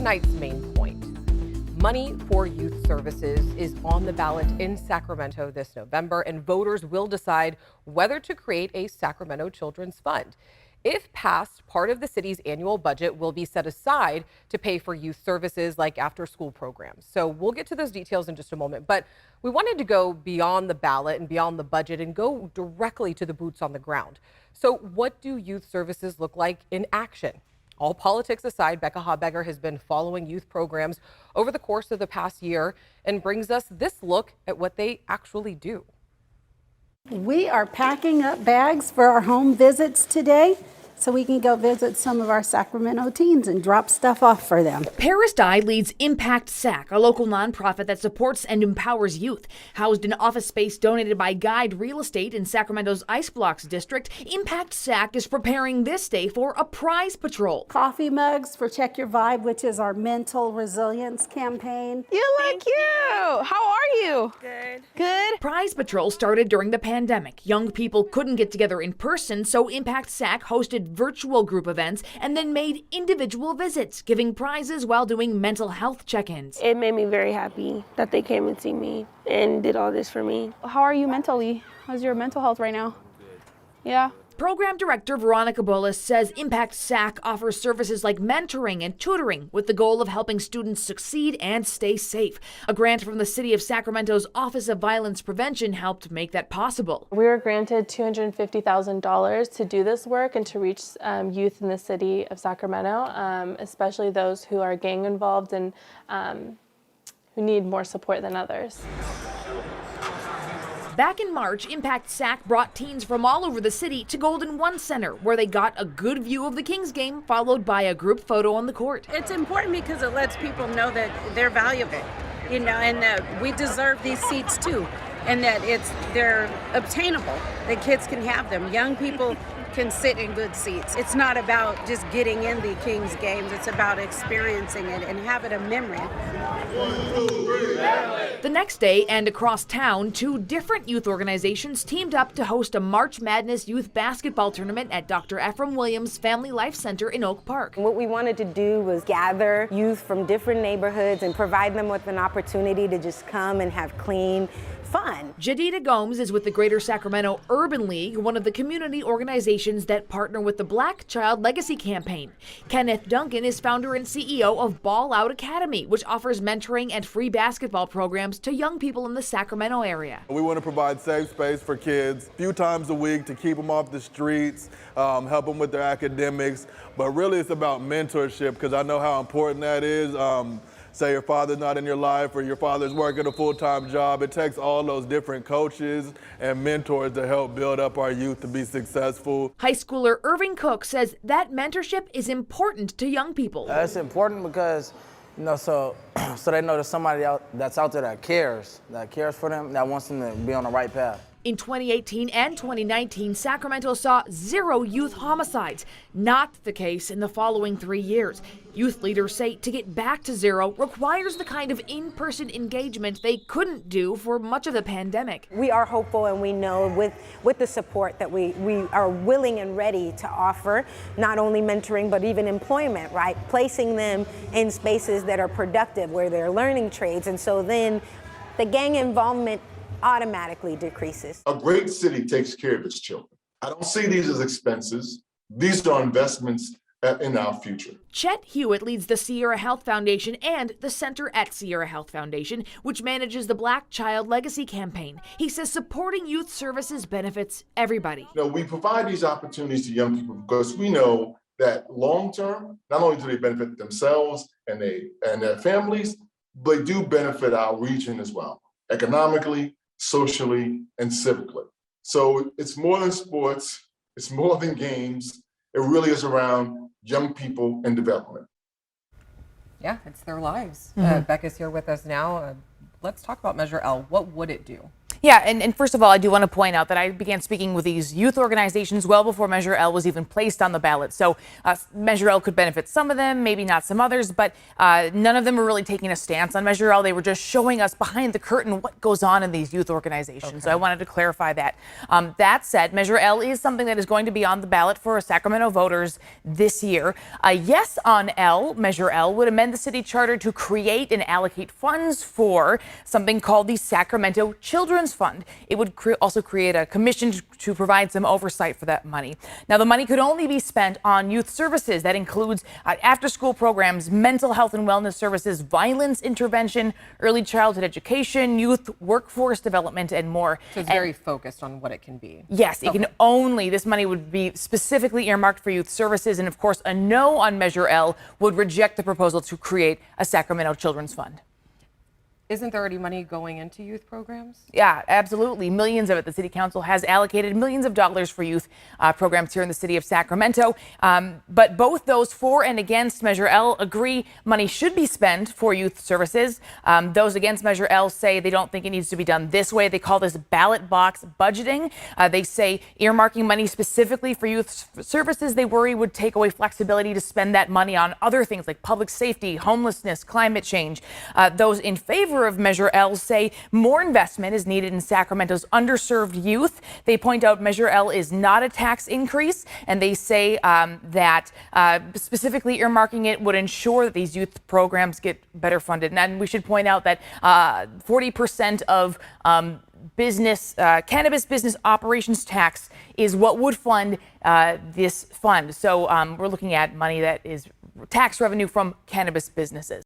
tonight's main point. Money for youth services is on the ballot in Sacramento this November, and voters will decide whether to create a Sacramento Children's Fund. If passed, part of the city's annual budget will be set aside to pay for youth services like after-school programs. So we'll get to those details in just a moment, but we wanted to go beyond the ballot and beyond the budget and go directly to the boots on the ground. So what do youth services look like in action? All politics aside, Becca Habegger has been following youth programs over the course of the past year and brings us this look at what they actually do. We are packing up bags for our home visits today so we can go visit some of our Sacramento teens and drop stuff off for them. Paris Dye leads Impact SAC, a local nonprofit that supports and empowers youth. Housed in office space donated by Guide Real Estate in Sacramento's Ice Blocks district, Impact SAC is preparing this day for a prize patrol. Coffee mugs for Check Your Vibe, which is our mental resilience campaign. You look cute. How are you? Good. Good. Prize patrol started during the pandemic. Young people couldn't get together in person, so Impact SAC hosted virtual group events and then made individual visits, giving prizes while doing mental health check-ins. It made me very happy that they came and see me and did all this for me. How are you mentally? How's your mental health right now? Yeah. Program Director Veronica Bullis says Impact SAC offers services like mentoring and tutoring with the goal of helping students succeed and stay safe. A grant from the City of Sacramento's Office of Violence Prevention helped make that possible. We were granted $250,000 to do this work and to reach youth in the city of Sacramento, especially those who are gang involved and who need more support than others. Back in March, Impact SAC brought teens from all over the city to Golden One Center, where they got a good view of the Kings game, followed by a group photo on the court. It's important because it lets people know that they're valuable, you know, and that we deserve these seats too, and that they're obtainable, that kids can have them. Young people can sit in good seats. It's not about just getting in the Kings games, it's about experiencing it and having a memory. The next day and across town, two different youth organizations teamed up to host a March Madness youth basketball tournament at Dr. Ephraim Williams Family Life Center in Oak Park. What we wanted to do was gather youth from different neighborhoods and provide them with an opportunity to just come and have clean fun. Jadida Gomes is with the Greater Sacramento Urban League, one of the community organizations that partner with the Black Child Legacy Campaign. Kenneth Duncan is founder and CEO of Ball Out Academy, which offers mentoring and free basketball programs to young people in the Sacramento area. We want to provide safe space for kids a few times a week to keep them off the streets, help them with their academics, but really it's about mentorship because I know how important that is. Say your father's not in your life or your father's working a full-time job. It takes all those different coaches and mentors to help build up our youth to be successful. High schooler Irving Cook says that mentorship is important to young people. It's important because, you know, so they know there's somebody that's out there that cares for them, that wants them to be on the right path. In 2018 and 2019, Sacramento saw 0 youth homicides. Not the case in the following 3 years. Youth leaders say to get back to 0 requires the kind of in-person engagement they couldn't do for much of the pandemic. We are hopeful, and we know with the support that we are willing and ready to offer not only mentoring but even employment, right? Placing them in spaces that are productive where they're learning trades, and so then the gang involvement automatically decreases. A great city takes care of its children. I don't see these as expenses. These are investments in our future. Chet Hewitt leads the Sierra Health Foundation and the Center at Sierra Health Foundation, which manages the Black Child Legacy Campaign. He says supporting youth services benefits everybody. You know, we provide these opportunities to young people because we know that long term, not only do they benefit themselves and their families, but they do benefit our region as well, economically, socially, and civically. So it's more than sports, it's more than games. It really is around young people and development. Yeah, it's their lives. Becca's here with us now. Let's talk about Measure L. What would it do? Yeah, and first of all, I do want to point out that I began speaking with these youth organizations well before Measure L was even placed on the ballot. So Measure L could benefit some of them, maybe not some others, but none of them were really taking a stance on Measure L. They were just showing us behind the curtain what goes on in these youth organizations. Okay. So I wanted to clarify that. That said, Measure L is something that is going to be on the ballot for Sacramento voters this year. A yes on L, Measure L, would amend the city charter to create and allocate funds for something called the Sacramento Children's Fund. It would also create a commission to provide some oversight for that money. Now, the money could only be spent on youth services. That includes after-school programs, mental health and wellness services, violence intervention, early childhood education, youth workforce development, and more. So it's very focused on what it can be. Yes, it can only, this money would be specifically earmarked for youth services. And of course, a no on Measure L would reject the proposal to create a Sacramento Children's Fund. Isn't there already money going into youth programs? Yeah, absolutely. Millions of it. The city council has allocated millions of dollars for youth programs here in the city of Sacramento. But both those for and against Measure L agree money should be spent for youth services. Those against Measure L say they don't think it needs to be done this way. They call this ballot box budgeting. They say earmarking money specifically for youth services, they worry would take away flexibility to spend that money on other things like public safety, homelessness, climate change. Those in favor of Measure L say more investment is needed in Sacramento's underserved youth. They point out Measure L is not a tax increase, and they say that specifically earmarking it would ensure that these youth programs get better funded. And we should point out that 40% of cannabis business operations tax is what would fund this fund. So we're looking at money that is tax revenue from cannabis businesses.